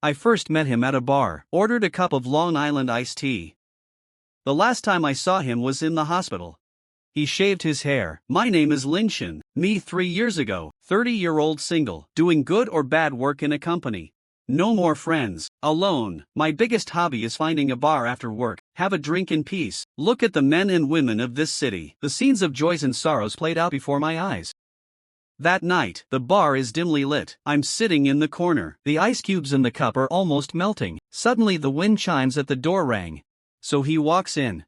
I first met him at a bar, ordered a cup of Long Island iced tea. The last time I saw him was in the hospital. He shaved his hair. My name is Linshin, me 3 years ago, 30-year-old single, doing good or bad work in a company. No more friends, alone. My biggest hobby is finding a bar after work, have a drink in peace, look at the men and women of this city. The scenes of joys and sorrows played out before my eyes. That night, the bar is dimly lit. I'm sitting in the corner. The ice cubes in the cup are almost melting. Suddenly the wind chimes at the door rang. So he walks in.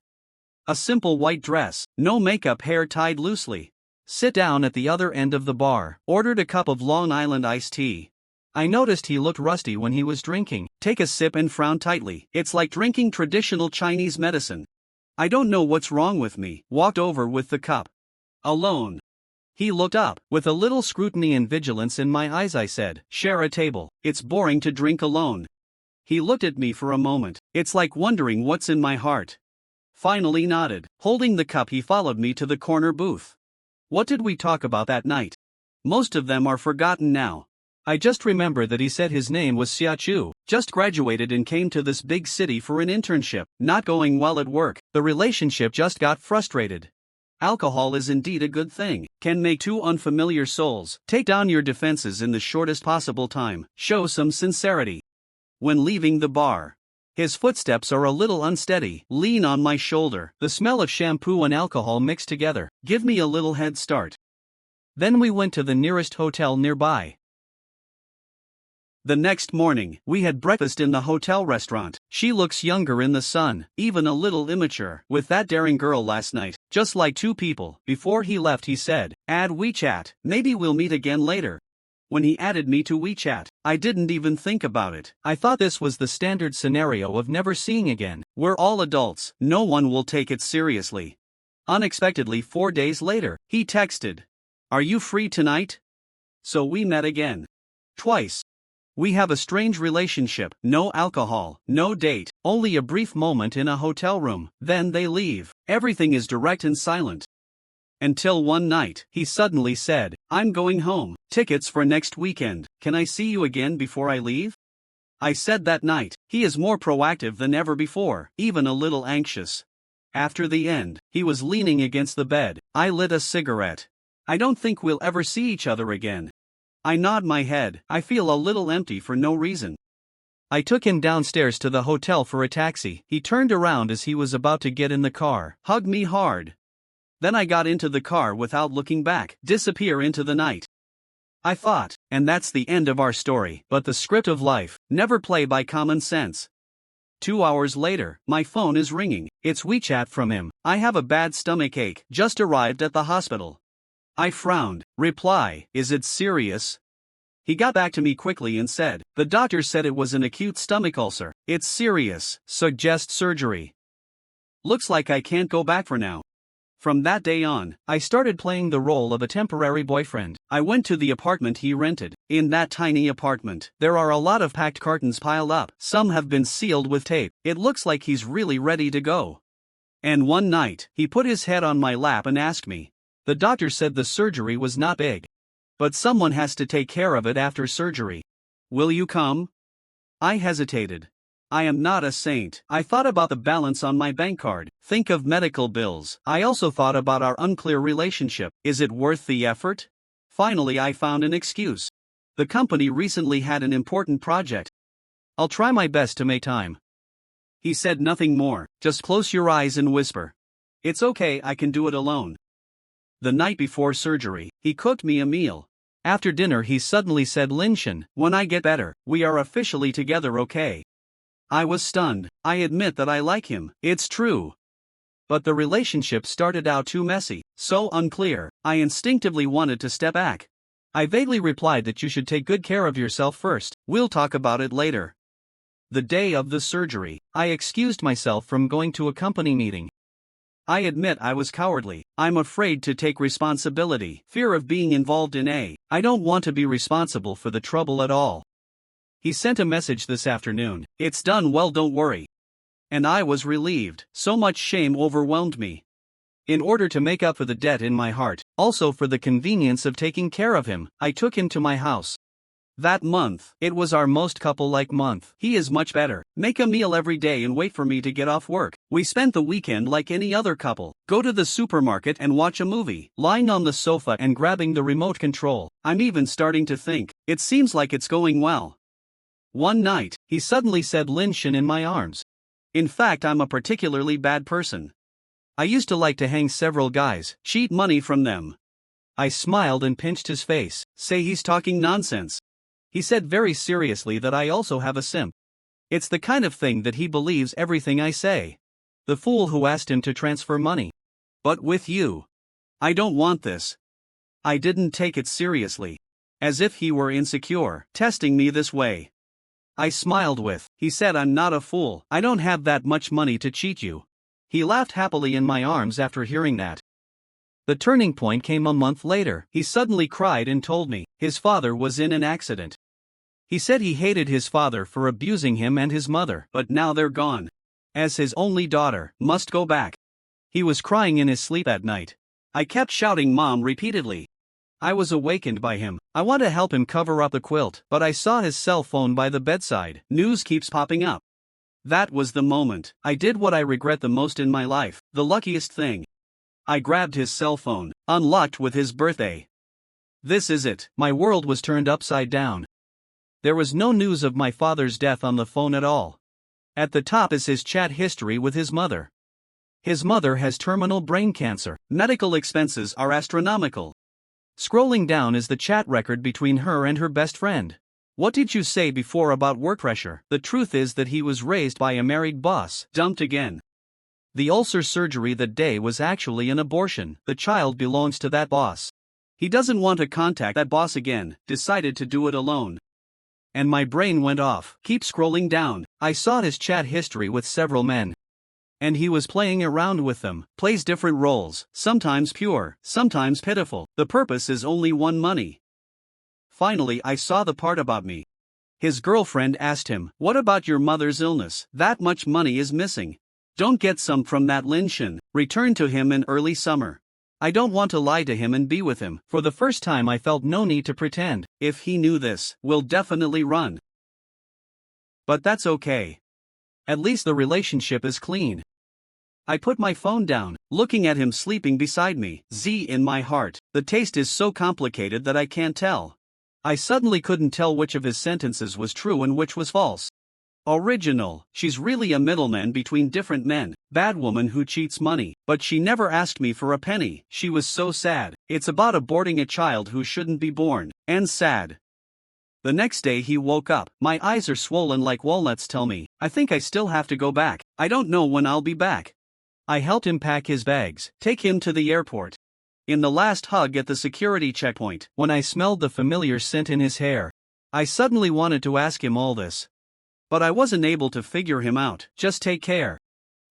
A simple white dress, no makeup, hair tied loosely. Sit down at the other end of the bar. Ordered a cup of Long Island iced tea. I noticed he looked rusty when he was drinking. Take a sip and frown tightly. It's like drinking traditional Chinese medicine. I don't know what's wrong with me. Walked over with the cup. Alone. He looked up. With a little scrutiny and vigilance in my eyes I said, "Share a table. It's boring to drink alone." He looked at me for a moment. It's like wondering what's in my heart. Finally nodded. Holding the cup he followed me to the corner booth. What did we talk about that night? Most of them are forgotten now. I just remember that he said his name was Xiachu, just graduated and came to this big city for an internship, not going well at work. The relationship just got frustrated. Alcohol is indeed a good thing, can make two unfamiliar souls take down your defenses in the shortest possible time, show some sincerity. When leaving the bar, his footsteps are a little unsteady, lean on my shoulder, the smell of shampoo and alcohol mixed together, give me a little head start. Then we went to the nearest hotel nearby. The next morning, we had breakfast in the hotel restaurant. She looks younger in the sun, even a little immature. With that daring girl last night, just like two people. Before he left he said, "Add WeChat, maybe we'll meet again later." When he added me to WeChat, I didn't even think about it. I thought this was the standard scenario of never seeing again. We're all adults, no one will take it seriously. Unexpectedly 4 days later, he texted, "Are you free tonight?" So we met again. Twice. We have a strange relationship, no alcohol, no date, only a brief moment in a hotel room, then they leave. Everything is direct and silent. Until one night, he suddenly said, "I'm going home, tickets for next weekend, can I see you again before I leave?" I said that night. He is more proactive than ever before, even a little anxious. After the end, he was leaning against the bed. I lit a cigarette. "I don't think we'll ever see each other again." I nod my head. I feel a little empty for no reason. I took him downstairs to the hotel for a taxi. He turned around as he was about to get in the car, hugged me hard. Then I got into the car without looking back, disappear into the night. I thought, and that's the end of our story. But the script of life, never play by common sense. 2 hours later, my phone is ringing. It's WeChat from him. "I have a bad stomachache, just arrived at the hospital." I frowned. Reply, "Is it serious?" He got back to me quickly and said, "The doctor said it was an acute stomach ulcer. It's serious, suggest surgery." Looks like I can't go back for now. From that day on, I started playing the role of a temporary boyfriend. I went to the apartment he rented. In that tiny apartment, there are a lot of packed cartons piled up. Some have been sealed with tape. It looks like he's really ready to go. And one night, he put his head on my lap and asked me. The doctor said the surgery was not big. But someone has to take care of it after surgery. "Will you come?" I hesitated. I am not a saint. I thought about the balance on my bank card. Think of medical bills. I also thought about our unclear relationship. Is it worth the effort? Finally I found an excuse. The company recently had an important project. I'll try my best to make time. He said nothing more, just close your eyes and whisper. It's okay, I can do it alone. The night before surgery, he cooked me a meal. After dinner he suddenly said, "Linshin, when I get better, we are officially together, okay?" I was stunned. I admit that I like him, it's true. But the relationship started out too messy, so unclear, I instinctively wanted to step back. I vaguely replied that you should take good care of yourself first, we'll talk about it later. The day of the surgery, I excused myself from going to a company meeting. I admit I was cowardly. I'm afraid to take responsibility, fear of being involved in I don't want to be responsible for the trouble at all. He sent a message this afternoon, "It's done well, don't worry." And I was relieved, so much shame overwhelmed me. In order to make up for the debt in my heart, also for the convenience of taking care of him, I took him to my house. That month, it was our most couple-like month. He is much better. Make a meal every day and wait for me to get off work. We spent the weekend like any other couple. Go to the supermarket and watch a movie, lying on the sofa and grabbing the remote control. I'm even starting to think, it seems like it's going well. One night, he suddenly said Linshin in my arms. In fact, I'm a particularly bad person. I used to like to hang several guys, cheat money from them. I smiled and pinched his face, say he's talking nonsense. He said very seriously that I also have a simp. It's the kind of thing that he believes everything I say. The fool who asked him to transfer money. But with you. I don't want this. I didn't take it seriously. As if he were insecure, testing me this way. I smiled with, he said I'm not a fool, I don't have that much money to cheat you. He laughed happily in my arms after hearing that. The turning point came a month later. He suddenly cried and told me his father was in an accident. He said he hated his father for abusing him and his mother, but now they're gone. As his only daughter, must go back. He was crying in his sleep at night. I kept shouting Mom repeatedly. I was awakened by him. I want to help him cover up the quilt, but I saw his cell phone by the bedside. News keeps popping up. That was the moment. I did what I regret the most in my life, the luckiest thing. I grabbed his cell phone, unlocked with his birthday. This is it. My world was turned upside down. There was no news of my father's death on the phone at all. At the top is his chat history with his mother. His mother has terminal brain cancer. Medical expenses are astronomical. Scrolling down is the chat record between her and her best friend. What did you say before about work pressure? The truth is that he was raised by a married boss. Dumped again. The ulcer surgery that day was actually an abortion. The child belongs to that boss. He doesn't want to contact that boss again, decided to do it alone. And my brain went off. Keep scrolling down. I saw his chat history with several men. And he was playing around with them, plays different roles, sometimes pure, sometimes pitiful. The purpose is only one: money. Finally, I saw the part about me. His girlfriend asked him, "What about your mother's illness? That much money is missing. Don't get some from that Linshin. Return to him in early summer." I don't want to lie to him and be with him. For the first time I felt no need to pretend. If he knew this, we'll definitely run. But that's okay. At least the relationship is clean. I put my phone down, looking at him sleeping beside me. Z in my heart. The taste is so complicated that I can't tell. I suddenly couldn't tell which of his sentences was true and which was false. Original. She's really a middleman between different men. Bad woman who cheats money. But she never asked me for a penny. She was so sad. It's about aborting a child who shouldn't be born. And sad. The next day he woke up. My eyes are swollen like walnuts. Tell me, I think I still have to go back. I don't know when I'll be back. I helped him pack his bags, take him to the airport. In the last hug at the security checkpoint, when I smelled the familiar scent in his hair, I suddenly wanted to ask him all this. But I wasn't able to figure him out. Just take care.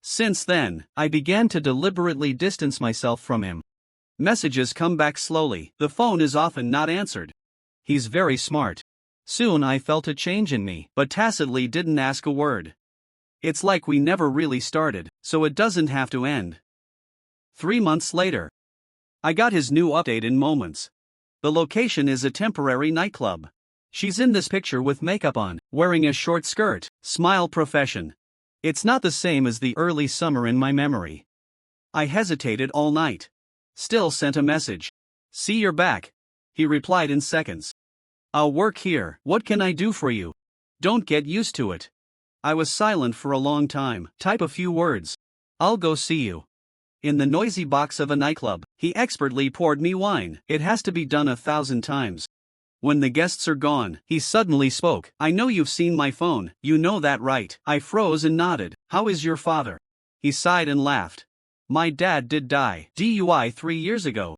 Since then, I began to deliberately distance myself from him. Messages come back slowly. The phone is often not answered. He's very smart. Soon I felt a change in me, but tacitly didn't ask a word. It's like we never really started, so it doesn't have to end. 3 months later. I got his new update in moments. The location is a temporary nightclub. She's in this picture with makeup on, wearing a short skirt, smile profession. It's not the same as the early summer in my memory. I hesitated all night. Still sent a message. "See, you're back." He replied in seconds. "I'll work here. What can I do for you?" "Don't get used to it." I was silent for a long time. Type a few words. "I'll go see you." In the noisy box of a nightclub, he expertly poured me wine. It has to be done 1,000 times. When the guests are gone, he suddenly spoke. "I know you've seen my phone, you know that, right?" I froze and nodded. "How is your father?" He sighed and laughed. "My dad did die. DUI 3 years ago.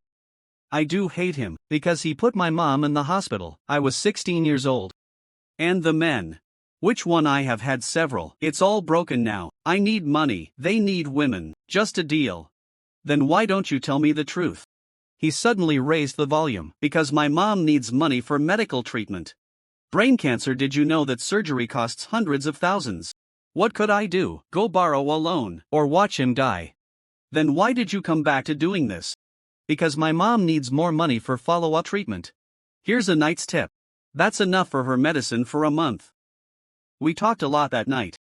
I do hate him, because he put my mom in the hospital. I was 16 years old. And the men. Which one? I have had several. It's all broken now. I need money, they need women. Just a deal." "Then why don't you tell me the truth?" He suddenly raised the volume. "Because my mom needs money for medical treatment. Brain cancer. Did you know that surgery costs hundreds of thousands? What could I do? Go borrow a loan, or watch him die?" "Then why did you come back to doing this?" "Because my mom needs more money for follow-up treatment. Here's a night's tip. That's enough for her medicine for a month. We talked a lot that night.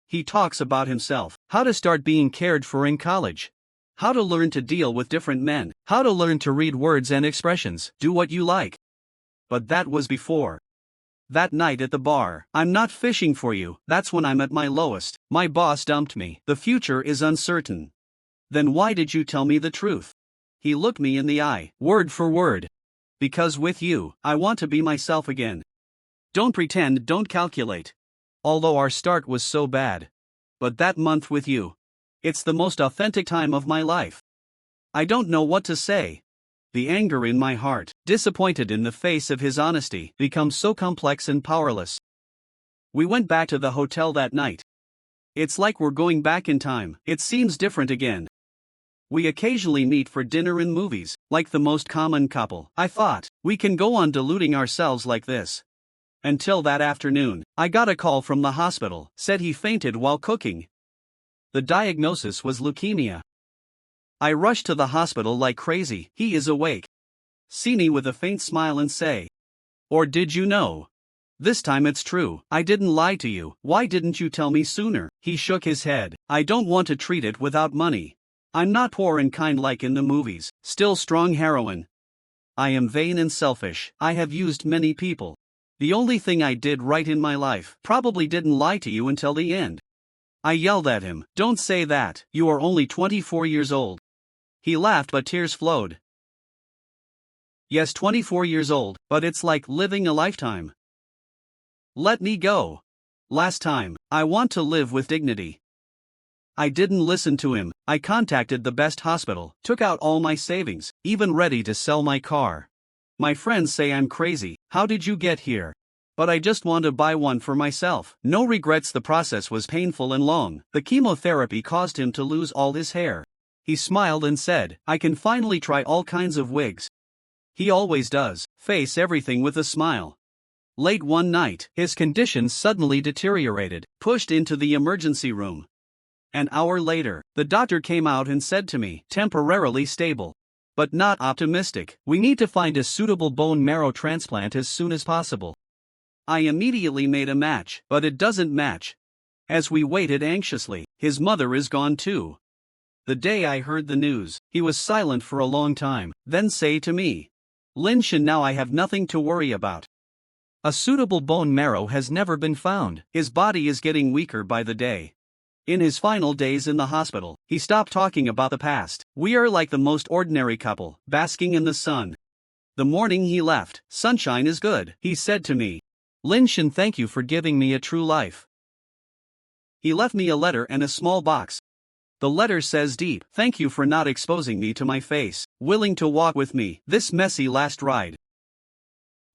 He talks about himself, how to start being cared for in college, how to learn to deal with different men, how to learn to read words and expressions, do what you like. But that was before. That night at the bar, I'm not fishing for you, that's when I'm at my lowest. My boss dumped me. The future is uncertain. Then why did you tell me the truth? He looked me in the eye, word for word. Because with you, I want to be myself again. Don't pretend, don't calculate. Although our start was so bad. But that month with you, it's the most authentic time of my life. I don't know what to say. The anger in my heart, disappointed in the face of his honesty, becomes so complex and powerless. We went back to the hotel that night. It's like we're going back in time, it seems different again. We occasionally meet for dinner and movies, like the most common couple. I thought, we can go on deluding ourselves like this. Until that afternoon, I got a call from the hospital, said he fainted while cooking. The diagnosis was leukemia. I rushed to the hospital like crazy. He is awake. See me with a faint smile and say, or did you know? This time it's true, I didn't lie to you, why didn't you tell me sooner? He shook his head. I don't want to treat it without money. I'm not poor and kind like in the movies, still strong heroine. I am vain and selfish, I have used many people. The only thing I did right in my life, probably didn't lie to you until the end. I yelled at him, don't say that, you are only 24 years old. He laughed but tears flowed. Yes, 24 years old, but it's like living a lifetime. Let me go. Last time, I want to live with dignity. I didn't listen to him. I contacted the best hospital, took out all my savings, even ready to sell my car. My friends say I'm crazy, how did you get here? But I just want to buy one for myself. No regrets, the process was painful and long. The chemotherapy caused him to lose all his hair. He smiled and said, I can finally try all kinds of wigs. He always does, face everything with a smile. Late one night, his condition suddenly deteriorated, pushed into the emergency room. An hour later, the doctor came out and said to me, temporarily stable. But not optimistic. We need to find a suitable bone marrow transplant as soon as possible. I immediately made a match, but it doesn't match. As we waited anxiously, his mother is gone too. The day I heard the news, he was silent for a long time, then say to me, Linshin, now I have nothing to worry about. A suitable bone marrow has never been found. His body is getting weaker by the day. In his final days in the hospital, he stopped talking about the past. We are like the most ordinary couple, basking in the sun. The morning he left, sunshine is good, he said to me. Linshin, thank you for giving me a true life. He left me a letter and a small box. The letter says deep, thank you for not exposing me to my face, willing to walk with me this messy last ride.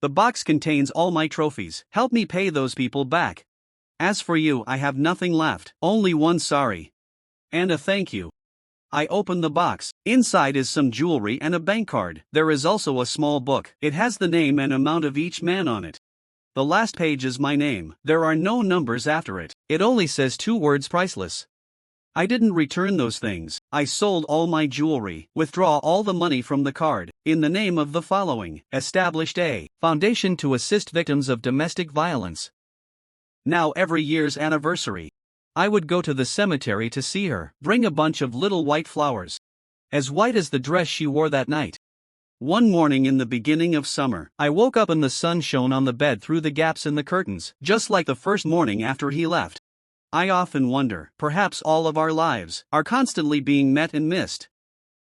The box contains all my trophies, help me pay those people back. As for you, I have nothing left, only one sorry. And a thank you. I open the box. Inside is some jewelry and a bank card. There is also a small book. It has the name and amount of each man on it. The last page is my name. There are no numbers after it. It only says 2 words, priceless. I didn't return those things. I sold all my jewelry, withdraw all the money from the card, in the name of the following, established a foundation to assist victims of domestic violence. Now every year's anniversary, I would go to the cemetery to see her, bring a bunch of little white flowers. As white as the dress she wore that night. One morning in the beginning of summer, I woke up and the sun shone on the bed through the gaps in the curtains, just like the first morning after he left. I often wonder, perhaps all of our lives are constantly being met and missed.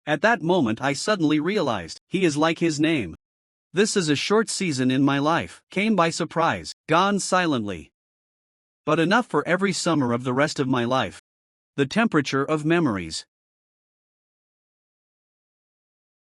At that moment I suddenly realized, he is like his name. This is a short season in my life, came by surprise, gone silently. But enough for every summer of the rest of my life. The temperature of memories.